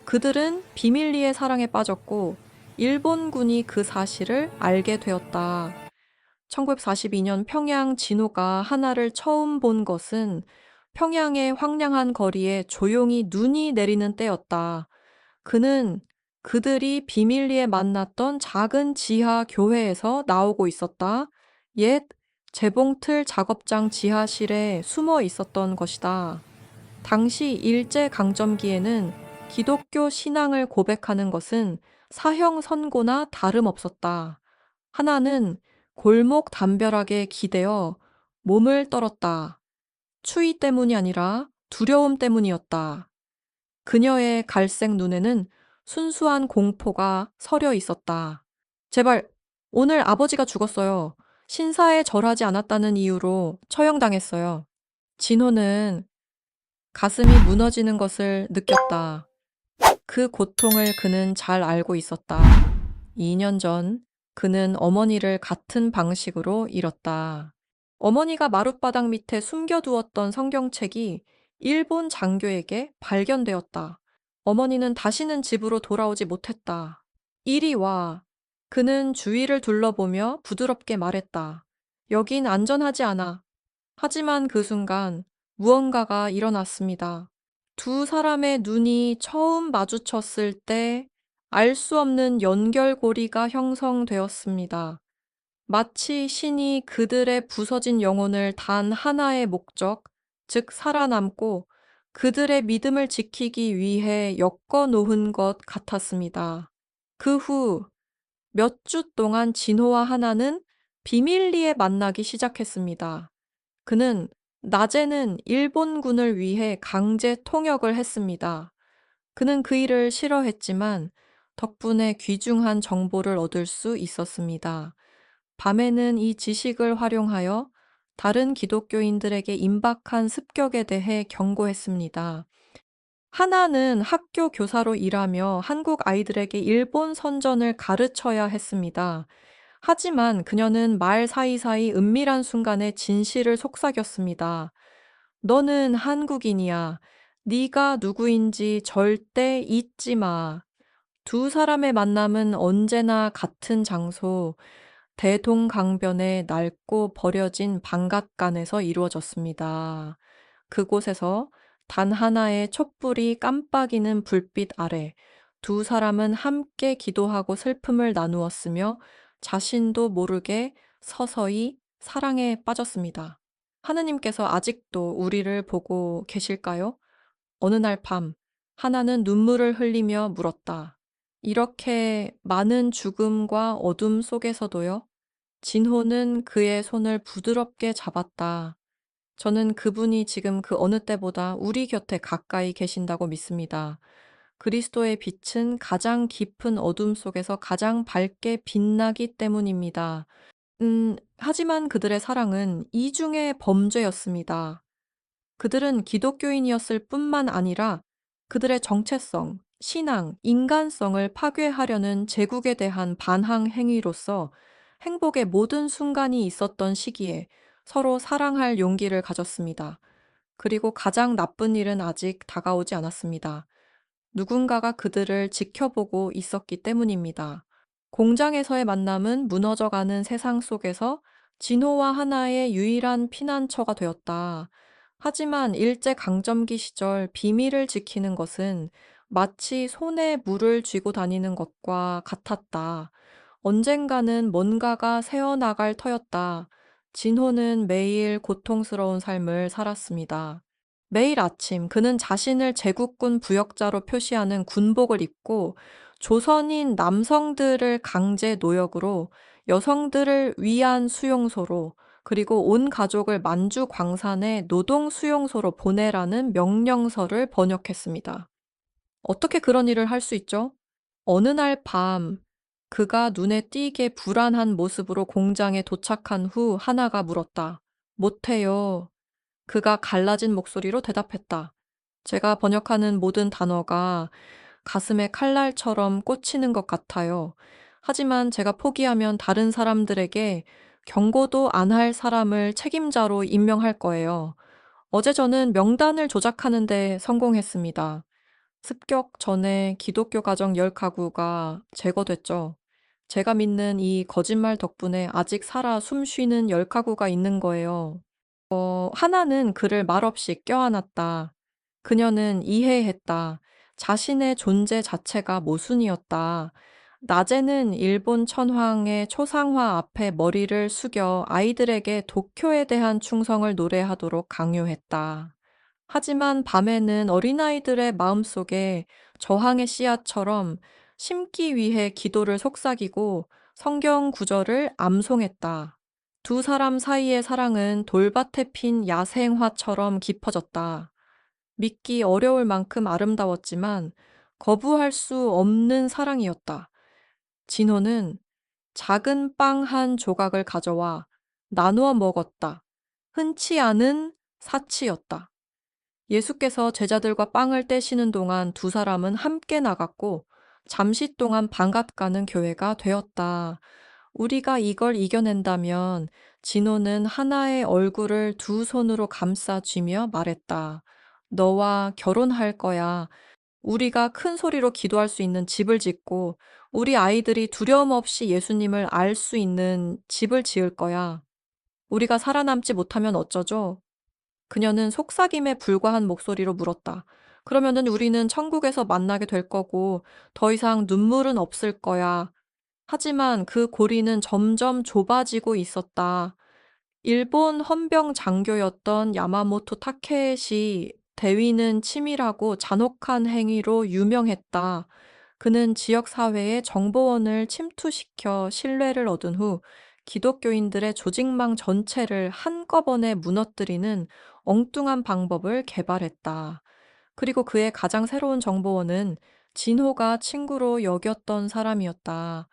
그들은 비밀리에 사랑에 빠졌고 일본군이 그 사실을 알게 되었다. 1942년 평양 진호가 하나를 처음 본 것은 평양의 황량한 거리에 조용히 눈이 내리는 때였다. 그는 그들이 비밀리에 만났던 작은 지하 교회에서 나오고 있었다. 옛 재봉틀 작업장 지하실에 숨어 있었던 것이다. 당시 일제강점기에는 기독교 신앙을 고백하는 것은 사형 선고나 다름없었다. 하나는 골목 담벼락에 기대어 몸을 떨었다. 추위 때문이 아니라 두려움 때문이었다. 그녀의 갈색 눈에는 순수한 공포가 서려 있었다. 제발, 오늘 아버지가 죽었어요. 신사에 절하지 않았다는 이유로 처형당했어요. 진호는 가슴이 무너지는 것을 느꼈다. 그 고통을 그는 잘 알고 있었다. 2년 전 그는 어머니를 같은 방식으로 잃었다. 어머니가 마룻바닥 밑에 숨겨두었던 성경책이 일본 장교에게 발견되었다. 어머니는 다시는 집으로 돌아오지 못했다. 이리 와. 그는 주위를 둘러보며 부드럽게 말했다. 여긴 안전하지 않아. 하지만 그 순간 무언가가 일어났습니다. 두 사람의 눈이 처음 마주쳤을 때 알 수 없는 연결고리가 형성되었습니다. 마치 신이 그들의 부서진 영혼을 단 하나의 목적, 즉 살아남고 그들의 믿음을 지키기 위해 엮어 놓은 것 같았습니다. 그 후 몇 주 동안 진호와 하나는 비밀리에 만나기 시작했습니다. 그는 낮에는 일본군을 위해 강제 통역을 했습니다. 그는 그 일을 싫어했지만 덕분에 귀중한 정보를 얻을 수 있었습니다. 밤에는 이 지식을 활용하여 다른 기독교인들에게 임박한 습격에 대해 경고했습니다. 하나는 학교 교사로 일하며 한국 아이들에게 일본 선전을 가르쳐야 했습니다. 하지만 그녀는 말 사이사이 은밀한 순간에 진실을 속삭였습니다. 너는 한국인이야. 네가 누구인지 절대 잊지 마. 두 사람의 만남은 언제나 같은 장소, 대동강변의 낡고 버려진 방앗간에서 이루어졌습니다. 그곳에서 단 하나의 촛불이 깜빡이는 불빛 아래 두 사람은 함께 기도하고 슬픔을 나누었으며 자신도 모르게 서서히 사랑에 빠졌습니다. 하느님께서 아직도 우리를 보고 계실까요? 어느 날 밤, 하나는 눈물을 흘리며 물었다. 이렇게 많은 죽음과 어둠 속에서도요? 진호는 그의 손을 부드럽게 잡았다. 저는 그분이 지금 그 어느 때보다 우리 곁에 가까이 계신다고 믿습니다. 그리스도의 빛은 가장 깊은 어둠 속에서 가장 밝게 빛나기 때문입니다. 하지만 그들의 사랑은 이중의 범죄였습니다. 그들은 기독교인이었을 뿐만 아니라 그들의 정체성, 신앙, 인간성을 파괴하려는 제국에 대한 반항 행위로서 행복의 모든 순간이 있었던 시기에 서로 사랑할 용기를 가졌습니다. 그리고 가장 나쁜 일은 아직 다가오지 않았습니다. 누군가가 그들을 지켜보고 있었기 때문입니다. 공장에서의 만남은 무너져가는 세상 속에서 진호와 하나의 유일한 피난처가 되었다. 하지만 일제강점기 시절 비밀을 지키는 것은 마치 손에 물을 쥐고 다니는 것과 같았다. 언젠가는 뭔가가 새어나갈 터였다. 진호는 매일 고통스러운 삶을 살았습니다. 매일 아침 그는 자신을 제국군 부역자로 표시하는 군복을 입고 조선인 남성들을 강제 노역으로, 여성들을 위안 수용소로, 그리고 온 가족을 만주 광산의 노동 수용소로 보내라는 명령서를 번역했습니다. 어떻게 그런 일을 할 수 있죠? 어느 날 밤 그가 눈에 띄게 불안한 모습으로 공장에 도착한 후 하나가 물었다. 못해요. 그가 갈라진 목소리로 대답했다. 제가 번역하는 모든 단어가 가슴에 칼날처럼 꽂히는 것 같아요. 하지만 제가 포기하면 다른 사람들에게 경고도 안 할 사람을 책임자로 임명할 거예요. 어제 저는 명단을 조작하는 데 성공했습니다. 습격 전에 기독교 가정 10가구가 제거됐죠. 제가 믿는 이 거짓말 덕분에 아직 살아 숨 쉬는 10가구가 있는 거예요. 하나는 그를 말없이 껴안았다. 그녀는 이해했다. 자신의 존재 자체가 모순이었다. 낮에는 일본 천황의 초상화 앞에 머리를 숙여 아이들에게 도쿄에 대한 충성을 노래하도록 강요했다. 하지만 밤에는 어린아이들의 마음속에 저항의 씨앗처럼 심기 위해 기도를 속삭이고 성경 구절을 암송했다. 두 사람 사이의 사랑은 돌밭에 핀 야생화처럼 깊어졌다. 믿기 어려울 만큼 아름다웠지만 거부할 수 없는 사랑이었다. 진호는 작은 빵 한 조각을 가져와 나누어 먹었다. 흔치 않은 사치였다. 예수께서 제자들과 빵을 떼시는 동안 두 사람은 함께 나갔고 잠시 동안 반갑 가는 교회가 되었다. 우리가 이걸 이겨낸다면 진호는 하나의 얼굴을 두 손으로 감싸 쥐며 말했다. 너와 결혼할 거야. 우리가 큰 소리로 기도할 수 있는 집을 짓고 우리 아이들이 두려움 없이 예수님을 알 수 있는 집을 지을 거야. 우리가 살아남지 못하면 어쩌죠? 그녀는 속삭임에 불과한 목소리로 물었다. 그러면은 우리는 천국에서 만나게 될 거고 더 이상 눈물은 없을 거야. 하지만 그 고리는 점점 좁아지고 있었다. 일본 헌병 장교였던 야마모토 타케시 대위는 치밀하고 잔혹한 행위로 유명했다. 그는 지역사회의 정보원을 침투시켜 신뢰를 얻은 후 기독교인들의 조직망 전체를 한꺼번에 무너뜨리는 엉뚱한 방법을 개발했다. 그리고 그의 가장 새로운 정보원은 진호가 친구로 여겼던 사람이었다.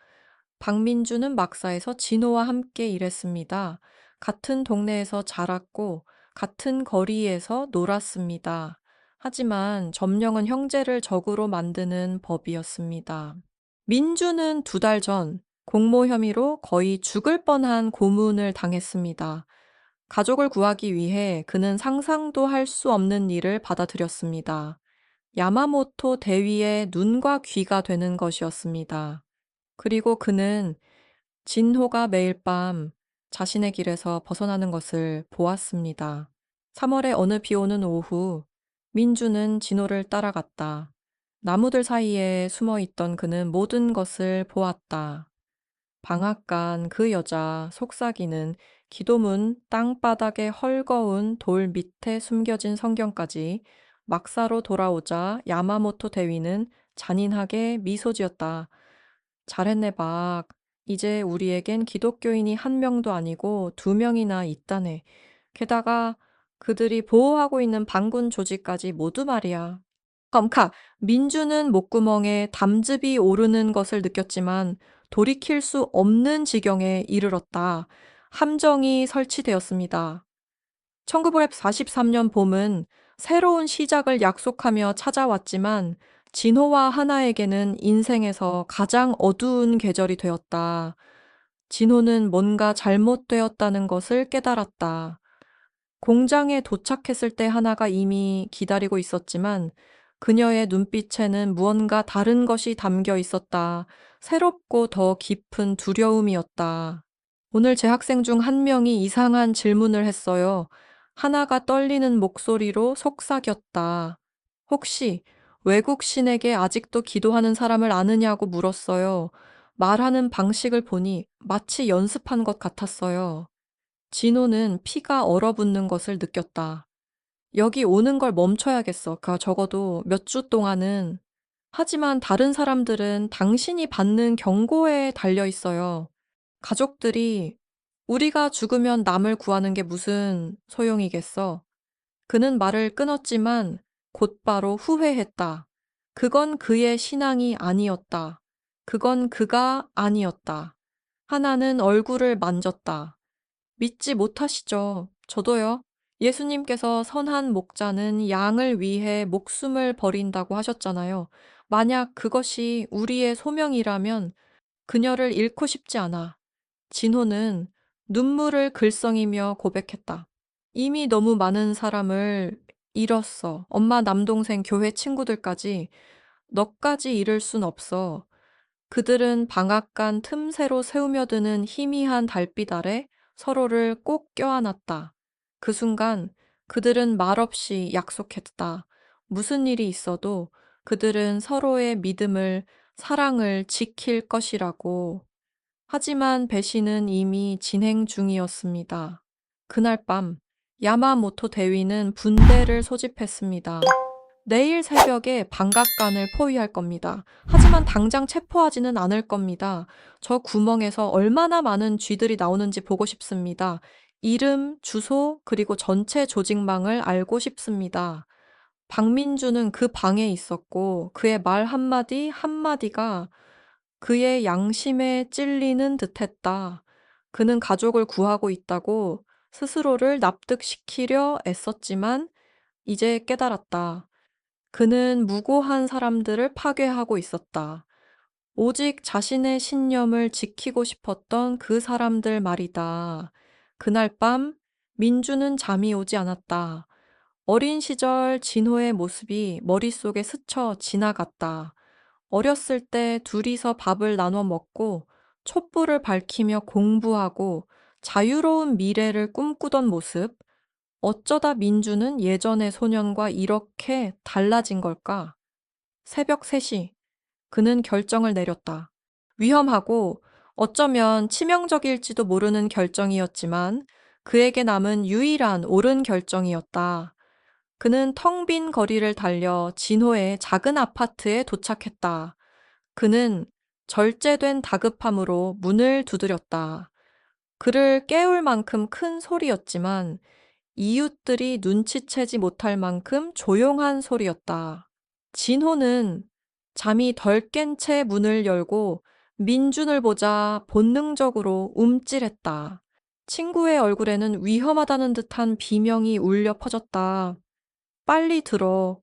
박민주는 막사에서 진호와 함께 일했습니다. 같은 동네에서 자랐고 같은 거리에서 놀았습니다. 하지만 점령은 형제를 적으로 만드는 법이었습니다. 민주는 2달 전 공모 혐의로 거의 죽을 뻔한 고문을 당했습니다. 가족을 구하기 위해 그는 상상도 할 수 없는 일을 받아들였습니다. 야마모토 대위의 눈과 귀가 되는 것이었습니다. 그리고 그는 진호가 매일 밤 자신의 길에서 벗어나는 것을 보았습니다. 3월의 어느 비 오는 오후, 민주는 진호를 따라갔다. 나무들 사이에 숨어 있던 그는 모든 것을 보았다. 방앗간 그 여자 속삭이는 기도문 땅바닥에 헐거운 돌 밑에 숨겨진 성경까지 막사로 돌아오자 야마모토 대위는 잔인하게 미소 지었다. 잘했네, 박. 이제 우리에겐 기독교인이 1명도 아니고 2명이나 있다네. 게다가 그들이 보호하고 있는 반군 조직까지 모두 말이야. 컴카, 민주는 목구멍에 담즙이 오르는 것을 느꼈지만 돌이킬 수 없는 지경에 이르렀다. 함정이 설치되었습니다. 1943년 봄은 새로운 시작을 약속하며 찾아왔지만 진호와 하나에게는 인생에서 가장 어두운 계절이 되었다. 진호는 뭔가 잘못되었다는 것을 깨달았다. 공장에 도착했을 때 하나가 이미 기다리고 있었지만 그녀의 눈빛에는 무언가 다른 것이 담겨 있었다. 새롭고 더 깊은 두려움이었다. 오늘 제 학생 중 1명이 이상한 질문을 했어요. 하나가 떨리는 목소리로 속삭였다. 혹시 외국 신에게 아직도 기도하는 사람을 아느냐고 물었어요. 말하는 방식을 보니 마치 연습한 것 같았어요. 진호는 피가 얼어붙는 것을 느꼈다. 여기 오는 걸 멈춰야겠어. 적어도 몇 주 동안은. 하지만 다른 사람들은 당신이 받는 경고에 달려 있어요. 가족들이 우리가 죽으면 남을 구하는 게 무슨 소용이겠어. 그는 말을 끊었지만 곧바로 후회했다. 그건 그의 신앙이 아니었다. 그건 그가 아니었다. 하나는 얼굴을 만졌다. 믿지 못하시죠? 저도요. 예수님께서 선한 목자는 양을 위해 목숨을 버린다고 하셨잖아요. 만약 그것이 우리의 소명이라면 그녀를 잃고 싶지 않아. 진호는 눈물을 글썽이며 고백했다. 이미 너무 많은 사람을 잃었어. 엄마, 남동생, 교회 친구들까지. 너까지 잃을 순 없어. 그들은 방앗간 틈새로 세우며드는 희미한 달빛 아래 서로를 꼭 껴안았다. 그 순간 그들은 말없이 약속했다. 무슨 일이 있어도 그들은 서로의 믿음을, 사랑을 지킬 것이라고. 하지만 배신은 이미 진행 중이었습니다. 그날 밤, 야마모토 대위는 분대를 소집했습니다. 내일 새벽에 방앗간을 포위할 겁니다. 하지만 당장 체포하지는 않을 겁니다. 저 구멍에서 얼마나 많은 쥐들이 나오는지 보고 싶습니다. 이름, 주소, 그리고 전체 조직망을 알고 싶습니다. 박민주는 그 방에 있었고 그의 말 한마디 한마디가 그의 양심에 찔리는 듯했다. 그는 가족을 구하고 있다고 스스로를 납득시키려 애썼지만 이제 깨달았다. 그는 무고한 사람들을 파괴하고 있었다. 오직 자신의 신념을 지키고 싶었던 그 사람들 말이다. 그날 밤 민주는 잠이 오지 않았다. 어린 시절 진호의 모습이 머릿속에 스쳐 지나갔다. 어렸을 때 둘이서 밥을 나눠 먹고 촛불을 밝히며 공부하고 자유로운 미래를 꿈꾸던 모습. 어쩌다 민주는 예전의 소년과 이렇게 달라진 걸까? 새벽 3시, 그는 결정을 내렸다. 위험하고 어쩌면 치명적일지도 모르는 결정이었지만 그에게 남은 유일한 옳은 결정이었다. 그는 텅 빈 거리를 달려 진호의 작은 아파트에 도착했다. 그는 절제된 다급함으로 문을 두드렸다. 그를 깨울 만큼 큰 소리였지만 이웃들이 눈치채지 못할 만큼 조용한 소리였다. 진호는 잠이 덜 깬 채 문을 열고 민준을 보자 본능적으로 움찔했다. 친구의 얼굴에는 위험하다는 듯한 비명이 울려 퍼졌다. 빨리 들어.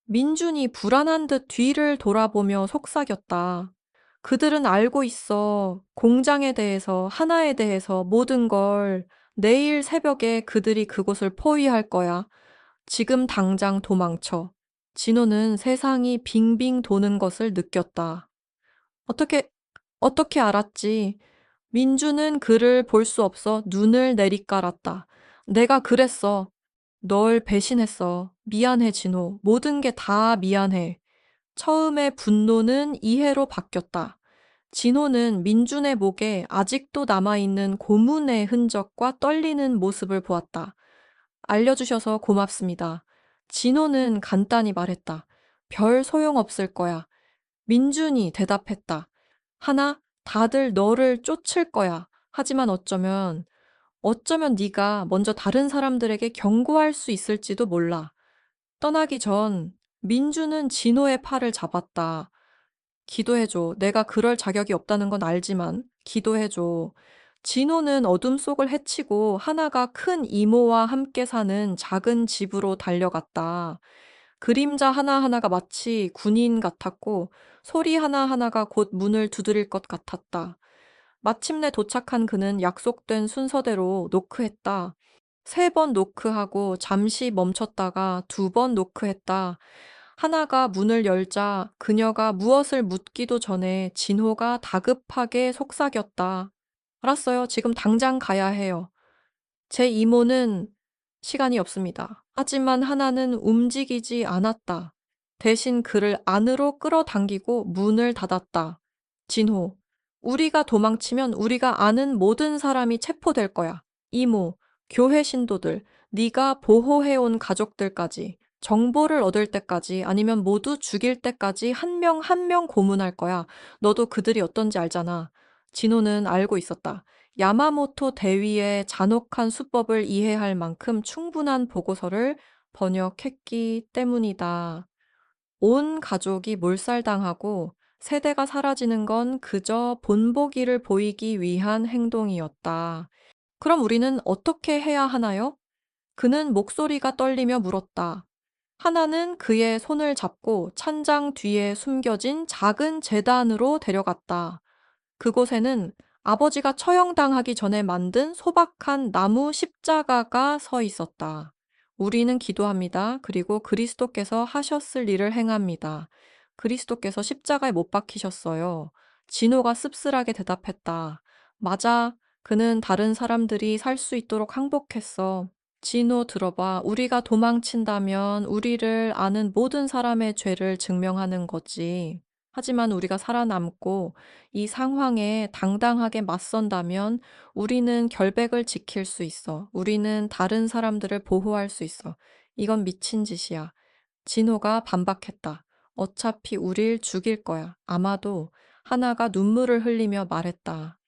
민준이 불안한 듯 뒤를 돌아보며 속삭였다. 그들은 알고 있어. 공장에 대해서, 하나에 대해서 모든 걸. 내일 새벽에 그들이 그곳을 포위할 거야. 지금 당장 도망쳐. 진호는 세상이 빙빙 도는 것을 느꼈다. 어떻게, 어떻게 알았지? 민주는 그를 볼 수 없어 눈을 내리깔았다. 내가 그랬어. 널 배신했어. 미안해, 진호. 모든 게 다 미안해. 처음의 분노는 이해로 바뀌었다. 진호는 민준의 목에 아직도 남아있는 고문의 흔적과 떨리는 모습을 보았다. 알려주셔서 고맙습니다. 진호는 간단히 말했다. 별 소용없을 거야. 민준이 대답했다. 하나, 다들 너를 쫓을 거야. 하지만 어쩌면 네가 먼저 다른 사람들에게 경고할 수 있을지도 몰라. 떠나기 전 민주는 진호의 팔을 잡았다. 기도해줘. 내가 그럴 자격이 없다는 건 알지만 기도해줘. 진호는 어둠 속을 헤치고 하나가 큰 이모와 함께 사는 작은 집으로 달려갔다. 그림자 하나하나가 마치 군인 같았고 소리 하나하나가 곧 문을 두드릴 것 같았다. 마침내 도착한 그는 약속된 순서대로 노크했다. 3번 노크하고 잠시 멈췄다가 2번 노크했다. 하나가 문을 열자 그녀가 무엇을 묻기도 전에 진호가 다급하게 속삭였다. 알았어요. 지금 당장 가야 해요. 제 이모는 시간이 없습니다. 하지만 하나는 움직이지 않았다. 대신 그를 안으로 끌어당기고 문을 닫았다. 진호, 우리가 도망치면 우리가 아는 모든 사람이 체포될 거야. 이모, 교회 신도들, 네가 보호해온 가족들까지, 정보를 얻을 때까지 아니면 모두 죽일 때까지 한 명 한 명 고문할 거야. 너도 그들이 어떤지 알잖아. 진호는 알고 있었다. 야마모토 대위의 잔혹한 수법을 이해할 만큼 충분한 보고서를 번역했기 때문이다. 온 가족이 몰살당하고 세대가 사라지는 건 그저 본보기를 보이기 위한 행동이었다. 그럼 우리는 어떻게 해야 하나요? 그는 목소리가 떨리며 물었다. 하나는 그의 손을 잡고 찬장 뒤에 숨겨진 작은 제단으로 데려갔다. 그곳에는 아버지가 처형당하기 전에 만든 소박한 나무 십자가가 서 있었다. 우리는 기도합니다. 그리고 그리스도께서 하셨을 일을 행합니다. 그리스도께서 십자가에 못 박히셨어요. 진호가 씁쓸하게 대답했다. 맞아. 그는 다른 사람들이 살 수 있도록 항복했어. 진호 들어봐. 우리가 도망친다면 우리를 아는 모든 사람의 죄를 증명하는 거지. 하지만 우리가 살아남고 이 상황에 당당하게 맞선다면 우리는 결백을 지킬 수 있어. 우리는 다른 사람들을 보호할 수 있어. 이건 미친 짓이야. 진호가 반박했다. 어차피 우릴 죽일 거야. 아마도 하나가 눈물을 흘리며 말했다.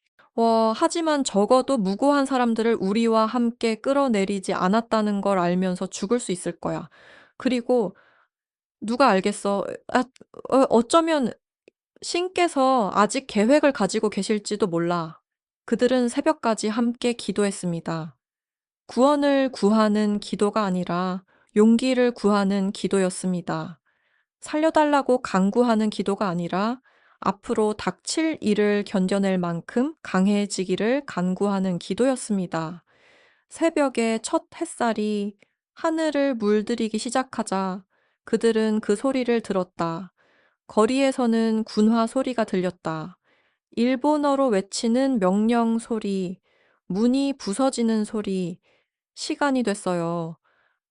하지만 적어도 무고한 사람들을 우리와 함께 끌어내리지 않았다는 걸 알면서 죽을 수 있을 거야. 그리고 누가 알겠어. 어쩌면 신께서 아직 계획을 가지고 계실지도 몰라. 그들은 새벽까지 함께 기도했습니다. 구원을 구하는 기도가 아니라 용기를 구하는 기도였습니다. 살려달라고 간구하는 기도가 아니라 앞으로 닥칠 일을 견뎌낼 만큼 강해지기를 간구하는 기도였습니다. 새벽에 첫 햇살이 하늘을 물들이기 시작하자 그들은 그 소리를 들었다. 거리에서는 군화 소리가 들렸다. 일본어로 외치는 명령 소리, 문이 부서지는 소리, 시간이 됐어요.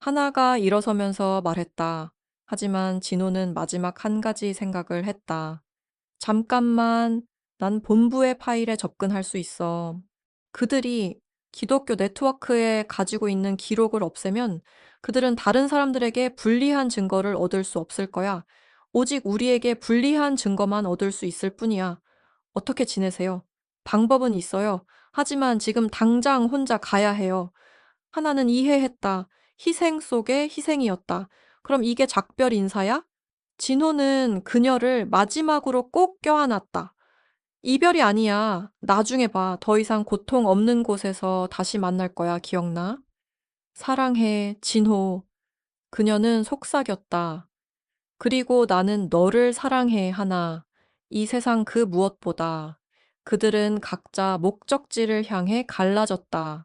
하나가 일어서면서 말했다. 하지만 진호는 마지막 한 가지 생각을 했다. 잠깐만, 난 본부의 파일에 접근할 수 있어. 그들이 기독교 네트워크에 가지고 있는 기록을 없애면 그들은 다른 사람들에게 불리한 증거를 얻을 수 없을 거야. 오직 우리에게 불리한 증거만 얻을 수 있을 뿐이야. 어떻게 지내세요? 방법은 있어요. 하지만 지금 당장 혼자 가야 해요. 하나는 이해했다. 희생 속의 희생이었다. 그럼 이게 작별 인사야? 진호는 그녀를 마지막으로 꼭 껴안았다. 이별이 아니야. 나중에 봐. 더 이상 고통 없는 곳에서 다시 만날 거야. 기억나? 사랑해, 진호. 그녀는 속삭였다. 그리고 나는 너를 사랑해, 하나. 이 세상 그 무엇보다. 그들은 각자 목적지를 향해 갈라졌다.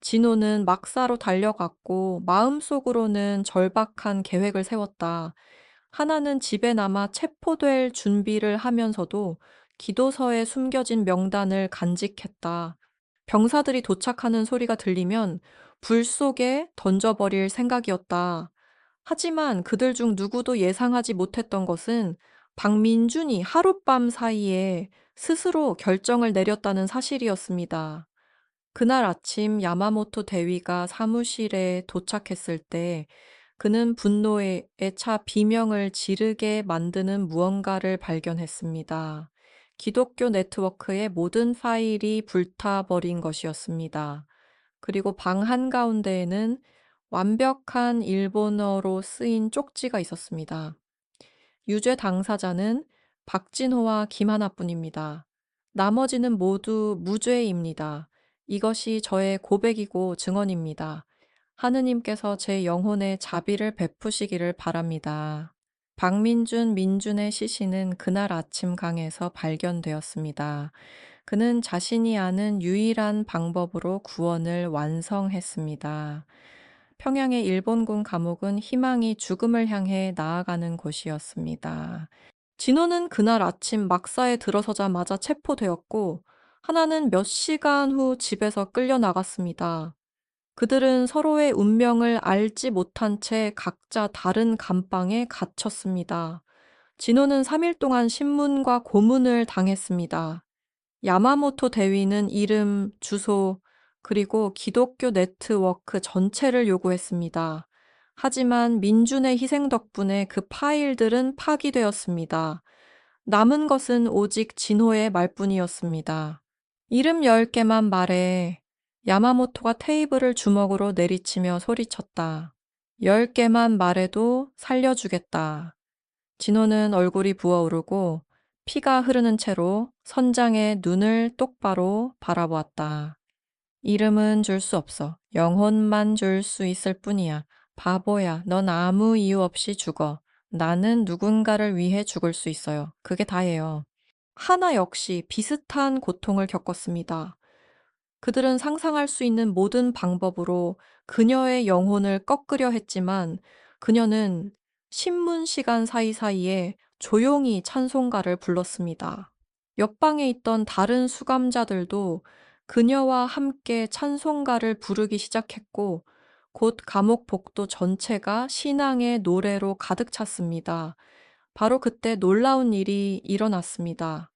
진호는 막사로 달려갔고 마음속으로는 절박한 계획을 세웠다. 하나는 집에 남아 체포될 준비를 하면서도 기도서에 숨겨진 명단을 간직했다. 병사들이 도착하는 소리가 들리면 불 속에 던져버릴 생각이었다. 하지만 그들 중 누구도 예상하지 못했던 것은 박민준이 하룻밤 사이에 스스로 결정을 내렸다는 사실이었습니다. 그날 아침 야마모토 대위가 사무실에 도착했을 때 그는 분노에 차 비명을 지르게 만드는 무언가를 발견했습니다. 기독교 네트워크의 모든 파일이 불타버린 것이었습니다. 그리고 방 한가운데에는 완벽한 일본어로 쓰인 쪽지가 있었습니다. 유죄 당사자는 박진호와 김하나뿐입니다. 나머지는 모두 무죄입니다. 이것이 저의 고백이고 증언입니다. 하느님께서 제 영혼에 자비를 베푸시기를 바랍니다. 박민준 민준의 시신은 그날 아침 강에서 발견되었습니다. 그는 자신이 아는 유일한 방법으로 구원을 완성했습니다. 평양의 일본군 감옥은 희망이 죽음을 향해 나아가는 곳이었습니다. 진호는 그날 아침 막사에 들어서자마자 체포되었고, 하나는 몇 시간 후 집에서 끌려나갔습니다. 그들은 서로의 운명을 알지 못한 채 각자 다른 감방에 갇혔습니다. 진호는 3일 동안 신문과 고문을 당했습니다. 야마모토 대위는 이름, 주소, 그리고 기독교 네트워크 전체를 요구했습니다. 하지만 민준의 희생 덕분에 그 파일들은 파기되었습니다. 남은 것은 오직 진호의 말뿐이었습니다. 이름 10개만 말해. 야마모토가 테이블을 주먹으로 내리치며 소리쳤다. 10개만 말해도 살려주겠다. 진호는 얼굴이 부어오르고 피가 흐르는 채로 선장의 눈을 똑바로 바라보았다. 이름은 줄 수 없어. 영혼만 줄 수 있을 뿐이야. 바보야, 넌 아무 이유 없이 죽어. 나는 누군가를 위해 죽을 수 있어요. 그게 다예요. 하나 역시 비슷한 고통을 겪었습니다. 그들은 상상할 수 있는 모든 방법으로 그녀의 영혼을 꺾으려 했지만 그녀는 신문 시간 사이사이에 조용히 찬송가를 불렀습니다. 옆방에 있던 다른 수감자들도 그녀와 함께 찬송가를 부르기 시작했고 곧 감옥 복도 전체가 신앙의 노래로 가득 찼습니다. 바로 그때 놀라운 일이 일어났습니다.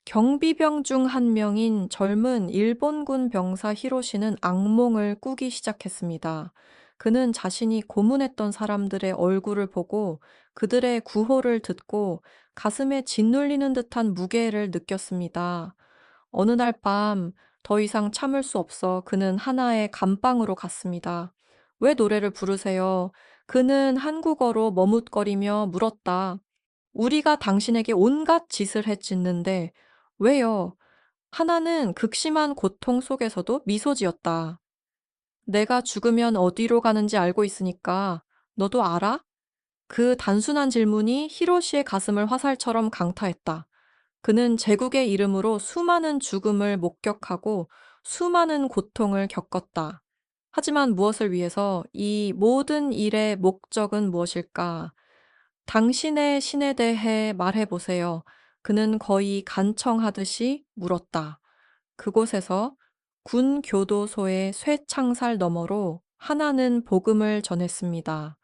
경비병 중 한 명인 젊은 일본군 병사 히로시는 악몽을 꾸기 시작했습니다. 그는 자신이 고문했던 사람들의 얼굴을 보고 그들의 구호를 듣고 가슴에 짓눌리는 듯한 무게를 느꼈습니다. 어느 날 밤 더 이상 참을 수 없어 그는 하나의 감방으로 갔습니다. 왜 노래를 부르세요? 그는 한국어로 머뭇거리며 물었다. 우리가 당신에게 온갖 짓을 해짓는데 왜요? 하나는 극심한 고통 속에서도 미소 지었다. 내가 죽으면 어디로 가는지 알고 있으니까 너도 알아? 그 단순한 질문이 히로시의 가슴을 화살처럼 강타했다. 그는 제국의 이름으로 수많은 죽음을 목격하고 수많은 고통을 겪었다. 하지만 무엇을 위해서 이 모든 일의 목적은 무엇일까? 당신의 신에 대해 말해보세요. 그는 거의 간청하듯이 물었다. 그곳에서 군 교도소의 쇠창살 너머로 하나는 복음을 전했습니다.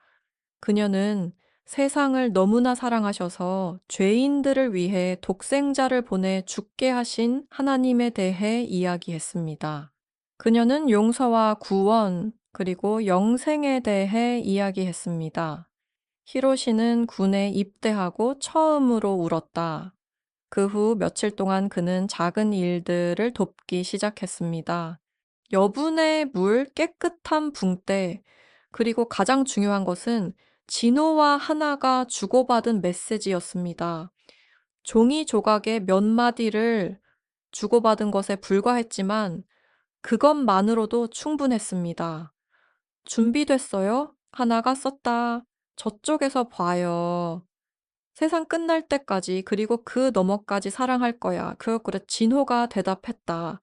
그녀는 세상을 너무나 사랑하셔서 죄인들을 위해 독생자를 보내 죽게 하신 하나님에 대해 이야기했습니다. 그녀는 용서와 구원, 그리고 영생에 대해 이야기했습니다. 히로시는 군에 입대하고 처음으로 울었다. 그 후 며칠 동안 그는 작은 일들을 돕기 시작했습니다. 여분의 물, 깨끗한 붕대, 그리고 가장 중요한 것은 진호와 하나가 주고받은 메시지였습니다. 종이 조각의 몇 마디를 주고받은 것에 불과했지만 그것만으로도 충분했습니다. 준비됐어요? 하나가 썼다. 저쪽에서 봐요. 세상 끝날 때까지 그리고 그 너머까지 사랑할 거야. 그래 진호가 대답했다.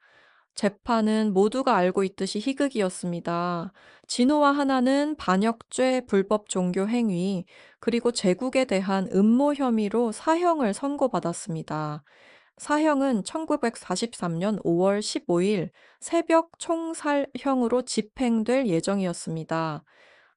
재판은 모두가 알고 있듯이 희극이었습니다. 진호와 하나는 반역죄, 불법 종교 행위, 그리고 제국에 대한 음모 혐의로 사형을 선고받았습니다. 사형은 1943년 5월 15일 새벽 총살형으로 집행될 예정이었습니다.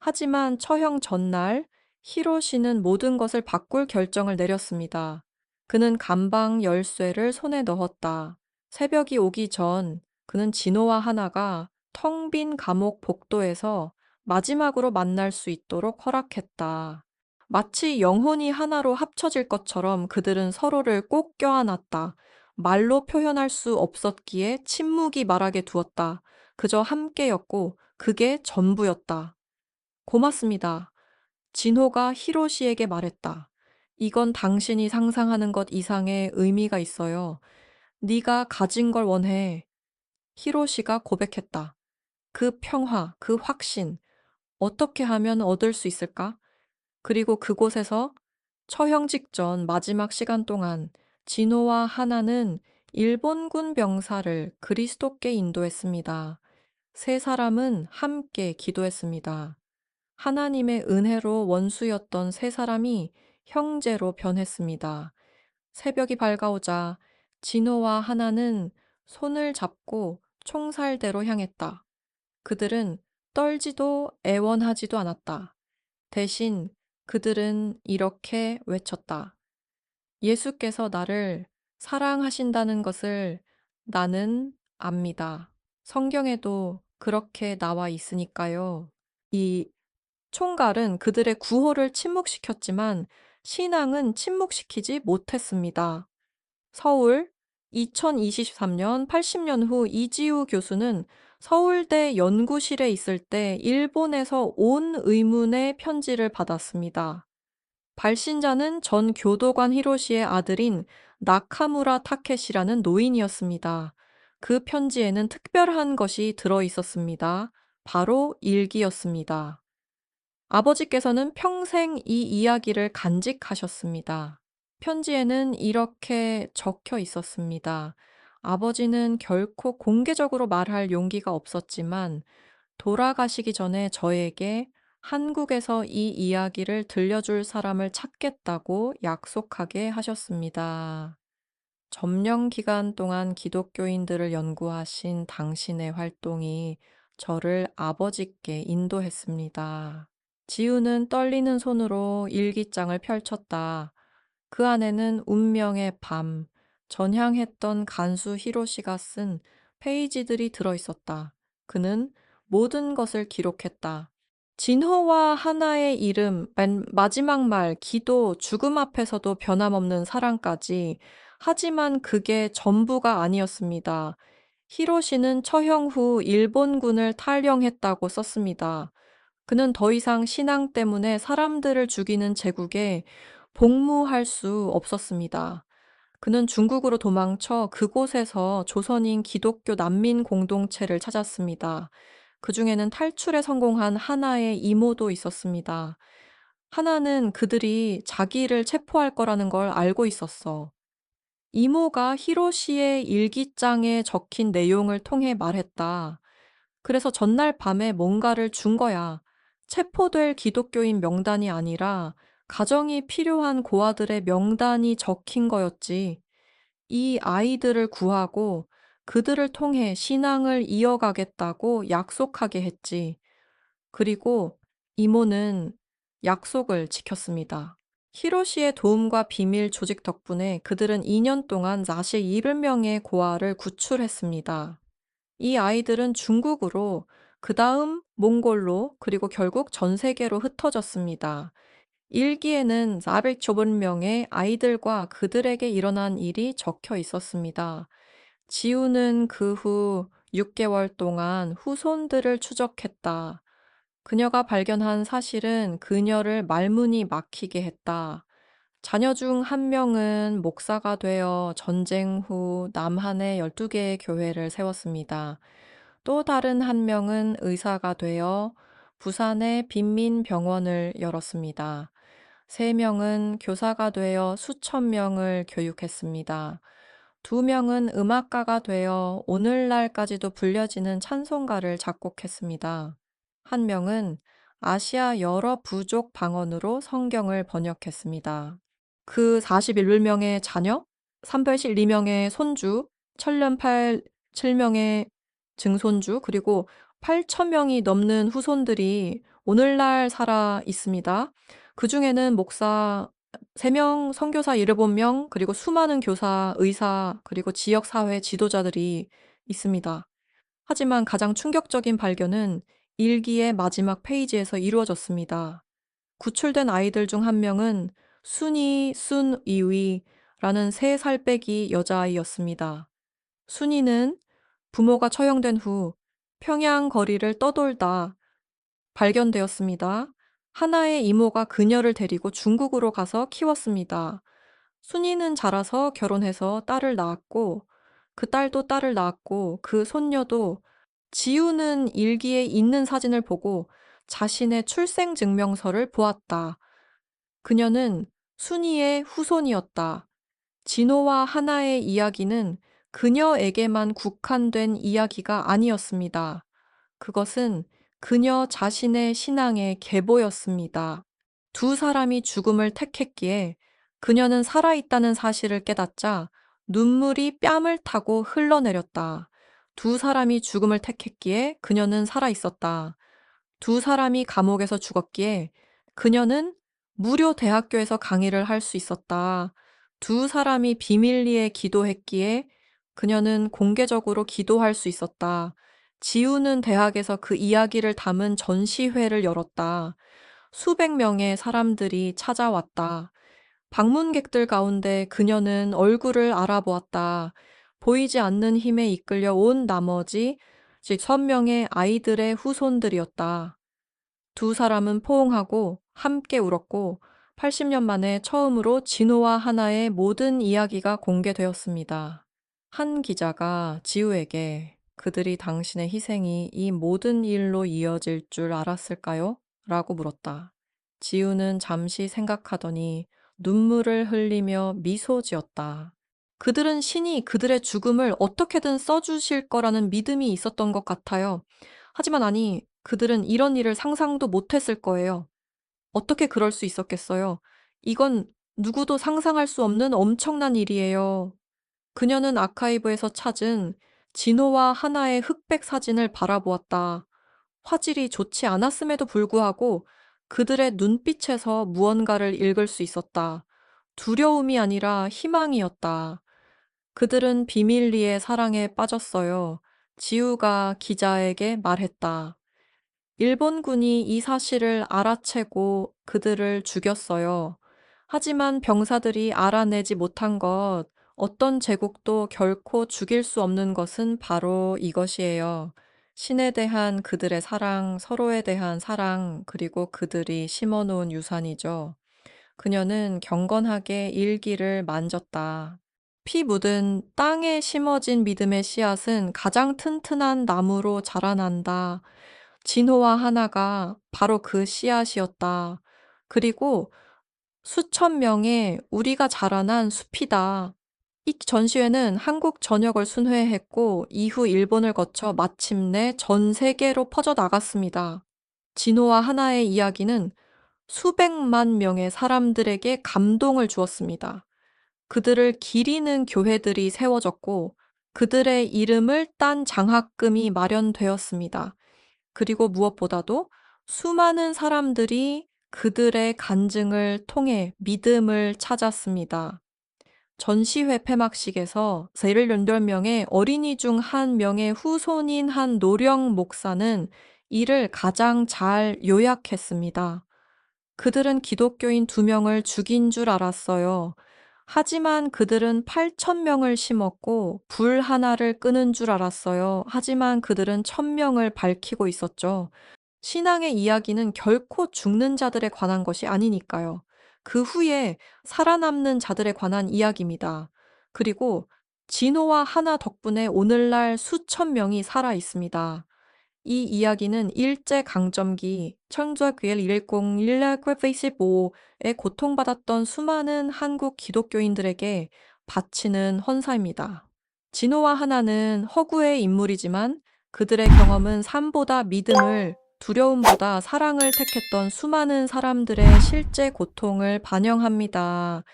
하지만 처형 전날 히로시는 모든 것을 바꿀 결정을 내렸습니다. 그는 감방 열쇠를 손에 넣었다. 새벽이 오기 전 그는 진호와 하나가 텅 빈 감옥 복도에서 마지막으로 만날 수 있도록 허락했다. 마치 영혼이 하나로 합쳐질 것처럼 그들은 서로를 꼭 껴안았다. 말로 표현할 수 없었기에 침묵이 말하게 두었다. 그저 함께였고 그게 전부였다. 고맙습니다. 진호가 히로시에게 말했다. 이건 당신이 상상하는 것 이상의 의미가 있어요. 네가 가진 걸 원해. 히로시가 고백했다. 그 평화, 그 확신, 어떻게 하면 얻을 수 있을까? 그리고 그곳에서 처형 직전 마지막 시간 동안 진호와 하나는 일본군 병사를 그리스도께 인도했습니다. 세 사람은 함께 기도했습니다. 하나님의 은혜로 원수였던 세 사람이 형제로 변했습니다. 새벽이 밝아오자 진호와 하나는 손을 잡고 총살대로 향했다. 그들은 떨지도 애원하지도 않았다. 대신 그들은 이렇게 외쳤다. 예수께서 나를 사랑하신다는 것을 나는 압니다. 성경에도 그렇게 나와 있으니까요. 이 총갈은 그들의 구호를 침묵시켰지만 신앙은 침묵시키지 못했습니다. 서울 2023년 80년 후 이지우 교수는 서울대 연구실에 있을 때 일본에서 온 의문의 편지를 받았습니다. 발신자는 전 교도관 히로시의 아들인 나카무라 타케시라는 노인이었습니다. 그 편지에는 특별한 것이 들어 있었습니다. 바로 일기였습니다. 아버지께서는 평생 이 이야기를 간직하셨습니다. 편지에는 이렇게 적혀 있었습니다. 아버지는 결코 공개적으로 말할 용기가 없었지만 돌아가시기 전에 저에게 한국에서 이 이야기를 들려줄 사람을 찾겠다고 약속하게 하셨습니다. 점령 기간 동안 기독교인들을 연구하신 당신의 활동이 저를 아버지께 인도했습니다. 지우는 떨리는 손으로 일기장을 펼쳤다. 그 안에는 운명의 밤, 전향했던 간수 히로시가 쓴 페이지들이 들어있었다. 그는 모든 것을 기록했다. 진호와 하나의 이름, 마지막 말, 기도, 죽음 앞에서도 변함없는 사랑까지. 하지만 그게 전부가 아니었습니다. 히로시는 처형 후 일본군을 탈영했다고 썼습니다. 그는 더 이상 신앙 때문에 사람들을 죽이는 제국에 복무할 수 없었습니다. 그는 중국으로 도망쳐 그곳에서 조선인 기독교 난민 공동체를 찾았습니다. 그 중에는 탈출에 성공한 하나의 이모도 있었습니다. 하나는 그들이 자기를 체포할 거라는 걸 알고 있었어. 이모가 히로시의 일기장에 적힌 내용을 통해 말했다. 그래서 전날 밤에 뭔가를 준 거야. 체포될 기독교인 명단이 아니라 가정이 필요한 고아들의 명단이 적힌 거였지. 이 아이들을 구하고 그들을 통해 신앙을 이어가겠다고 약속하게 했지. 그리고 이모는 약속을 지켰습니다. 히로시의 도움과 비밀 조직 덕분에 그들은 2년 동안 42명의 고아를 구출했습니다. 이 아이들은 중국으로, 그 다음 몽골로, 그리고 결국 전 세계로 흩어졌습니다. 일기에는 400조분명의 아이들과 그들에게 일어난 일이 적혀 있었습니다. 지우는 그 후 6개월 동안 후손들을 추적했다. 그녀가 발견한 사실은 그녀를 말문이 막히게 했다. 자녀 중 한 명은 목사가 되어 전쟁 후 남한에 12개의 교회를 세웠습니다. 또 다른 한 명은 의사가 되어 부산의 빈민병원을 열었습니다. 3명은 교사가 되어 수천 명을 교육했습니다. 2명은 음악가가 되어 오늘날까지도 불려지는 찬송가를 작곡했습니다. 1명은 아시아 여러 부족 방언으로 성경을 번역했습니다. 그 41명의 자녀, 382명의 손주, 7명의 증손주, 그리고 8,000명이 넘는 후손들이 오늘날 살아 있습니다. 그 중에는 목사 3명, 선교사 7명, 그리고 수많은 교사, 의사, 그리고 지역사회 지도자들이 있습니다. 하지만 가장 충격적인 발견은 일기의 마지막 페이지에서 이루어졌습니다. 구출된 아이들 중 한 명은 순이 순이위라는 3살 빼기 여자아이였습니다. 순이는 부모가 처형된 후 평양 거리를 떠돌다 발견되었습니다. 하나의 이모가 그녀를 데리고 중국으로 가서 키웠습니다. 순이는 자라서 결혼해서 딸을 낳았고 그 딸도 딸을 낳았고 그 손녀도 지우는 일기에 있는 사진을 보고 자신의 출생증명서를 보았다. 그녀는 순이의 후손이었다. 진호와 하나의 이야기는 그녀에게만 국한된 이야기가 아니었습니다. 그것은 그녀 자신의 신앙의 계보였습니다. 2사람이 죽음을 택했기에 그녀는 살아있다는 사실을 깨닫자 눈물이 뺨을 타고 흘러내렸다. 2사람이 죽음을 택했기에 그녀는 살아있었다. 2사람이 감옥에서 죽었기에 그녀는 무료 대학교에서 강의를 할 수 있었다. 2사람이 비밀리에 기도했기에 그녀는 공개적으로 기도할 수 있었다. 지우는 대학에서 그 이야기를 담은 전시회를 열었다. 수백 명의 사람들이 찾아왔다. 방문객들 가운데 그녀는 얼굴을 알아보았다. 보이지 않는 힘에 이끌려 온 나머지 즉 1,000명의 아이들의 후손들이었다. 2사람은 포옹하고 함께 울었고 80년 만에 처음으로 진호와 하나의 모든 이야기가 공개되었습니다. 한 기자가 지우에게 그들이 당신의 희생이 이 모든 일로 이어질 줄 알았을까요? 라고 물었다. 지우는 잠시 생각하더니 눈물을 흘리며 미소 지었다. 그들은 신이 그들의 죽음을 어떻게든 써주실 거라는 믿음이 있었던 것 같아요. 하지만 아니, 그들은 이런 일을 상상도 못했을 거예요. 어떻게 그럴 수 있었겠어요? 이건 누구도 상상할 수 없는 엄청난 일이에요. 그녀는 아카이브에서 찾은 진호와 하나의 흑백 사진을 바라보았다. 화질이 좋지 않았음에도 불구하고 그들의 눈빛에서 무언가를 읽을 수 있었다. 두려움이 아니라 희망이었다. 그들은 비밀리에 사랑에 빠졌어요. 지우가 기자에게 말했다. 일본군이 이 사실을 알아채고 그들을 죽였어요. 하지만 병사들이 알아내지 못한 것, 어떤 제국도 결코 죽일 수 없는 것은 바로 이것이에요. 신에 대한 그들의 사랑, 서로에 대한 사랑, 그리고 그들이 심어놓은 유산이죠. 그녀는 경건하게 일기를 만졌다. 피 묻은 땅에 심어진 믿음의 씨앗은 가장 튼튼한 나무로 자라난다. 진호와 하나가 바로 그 씨앗이었다. 그리고 수천 명의 우리가 자라난 숲이다. 이 전시회는 한국 전역을 순회했고 이후 일본을 거쳐 마침내 전 세계로 퍼져나갔습니다. 진호와 하나의 이야기는 수백만 명의 사람들에게 감동을 주었습니다. 그들을 기리는 교회들이 세워졌고 그들의 이름을 딴 장학금이 마련되었습니다. 그리고 무엇보다도 수많은 사람들이 그들의 간증을 통해 믿음을 찾았습니다. 전시회 폐막식에서 18명의 어린이 중 한 명의 후손인 한 노령 목사는 이를 가장 잘 요약했습니다. 그들은 기독교인 2명을 죽인 줄 알았어요. 하지만 그들은 8,000명을 심었고 불 하나를 끄는 줄 알았어요. 하지만 그들은 1,000명을 밝히고 있었죠. 신앙의 이야기는 결코 죽는 자들에 관한 것이 아니니까요. 그 후에 살아남는 자들에 관한 이야기입니다. 그리고 진호와 하나 덕분에 오늘날 수천 명이 살아 있습니다. 이 이야기는 일제강점기 1915에 고통받았던 수많은 한국 기독교인들에게 바치는 헌사입니다. 진호와 하나는 허구의 인물이지만 그들의 경험은 삶보다 믿음을, 두려움보다 사랑을 택했던 수많은 사람들의 실제 고통을 반영합니다.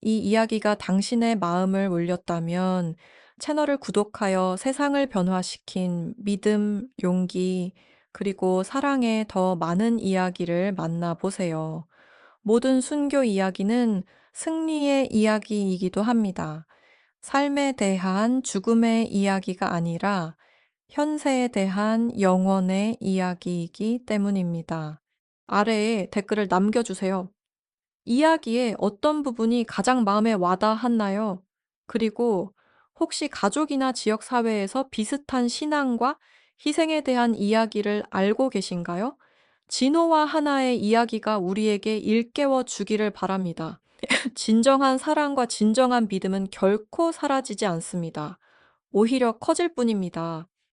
이 이야기가 당신의 마음을 울렸다면 채널을 구독하여 세상을 변화시킨 믿음, 용기, 그리고 사랑의 더 많은 이야기를 만나보세요. 모든 순교 이야기는 승리의 이야기이기도 합니다. 삶에 대한 죽음의 이야기가 아니라 현세에 대한 영원의 이야기이기 때문입니다. 아래에 댓글을 남겨주세요. 이야기의 어떤 부분이 가장 마음에 와닿았나요? 그리고 혹시 가족이나 지역 사회에서 비슷한 신앙과 희생에 대한 이야기를 알고 계신가요? 진호와 하나의 이야기가 우리에게 일깨워 주기를 바랍니다. 진정한 사랑과 진정한 믿음은 결코 사라지지 않습니다. 오히려 커질 뿐입니다.